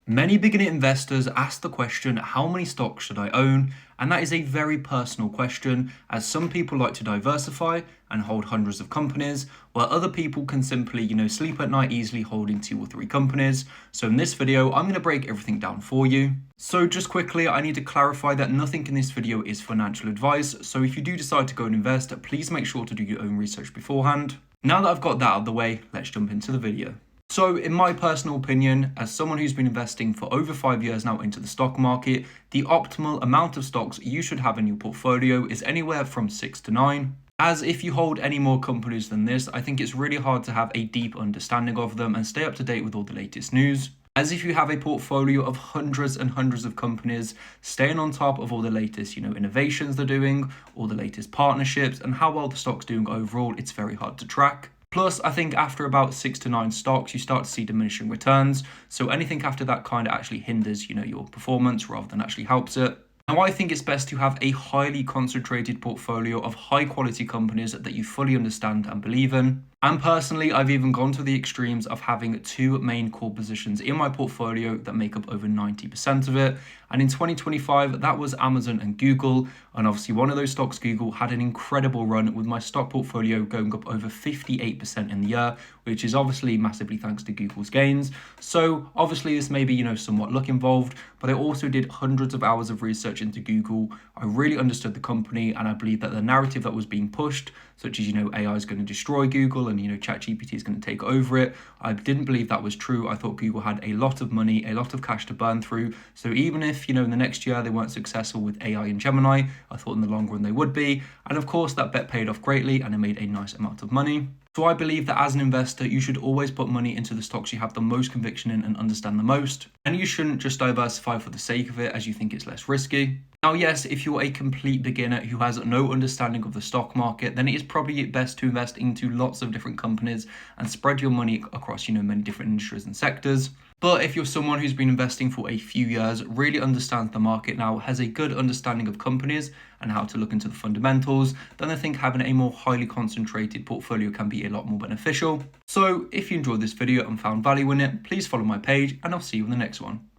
Many beginner investors ask the question, how many stocks should I own? And that is a very personal question, as some people like to diversify and hold hundreds of companies, while other people can simply, sleep at night easily holding 2 or 3 companies. So in this video, I'm going to break everything down for you. So just quickly, I need to clarify that nothing in this video is financial advice. So if you do decide to go and invest, please make sure to do your own research beforehand. Now that I've got that out of the way, let's jump into the video. So in my personal opinion, as someone who's been investing for over 5 years now into the stock market, the optimal amount of stocks you should have in your portfolio is anywhere from 6 to 9. As if you hold any more companies than this, I think it's really hard to have a deep understanding of them and stay up to date with all the latest news. As if you have a portfolio of hundreds and hundreds of companies, staying on top of all the latest, innovations they're doing, all the latest partnerships, and how well the stock's doing overall, it's very hard to track. Plus, I think after about 6 to 9 stocks, you start to see diminishing returns. So anything after that kind of actually hinders, your performance rather than actually helps it. Now, I think it's best to have a highly concentrated portfolio of high quality companies that you fully understand and believe in. And personally, I've even gone to the extremes of having 2 main core positions in my portfolio that make up over 90% of it. And in 2025, that was Amazon and Google. And obviously one of those stocks, Google, had an incredible run with my stock portfolio going up over 58% in the year, which is obviously massively thanks to Google's gains. So obviously this may be, somewhat luck involved, but I also did hundreds of hours of research into Google. I really understood the company, and I believe that the narrative that was being pushed, such as, AI is going to destroy Google and, ChatGPT is going to take over it, I didn't believe that was true. I thought Google had a lot of money, a lot of cash to burn through. So even if, in the next year they weren't successful with AI and Gemini, I thought in the long run they would be. And of course that bet paid off greatly and it made a nice amount of money. So I believe that as an investor, you should always put money into the stocks you have the most conviction in and understand the most. And you shouldn't just diversify for the sake of it as you think it's less risky. Now, yes, if you're a complete beginner who has no understanding of the stock market, then it is probably best to invest into lots of different companies and spread your money across, many different industries and sectors. But if you're someone who's been investing for a few years, really understands the market now, has a good understanding of companies and how to look into the fundamentals, then I think having a more highly concentrated portfolio can be a lot more beneficial. So if you enjoyed this video and found value in it, please follow my page and I'll see you in the next one.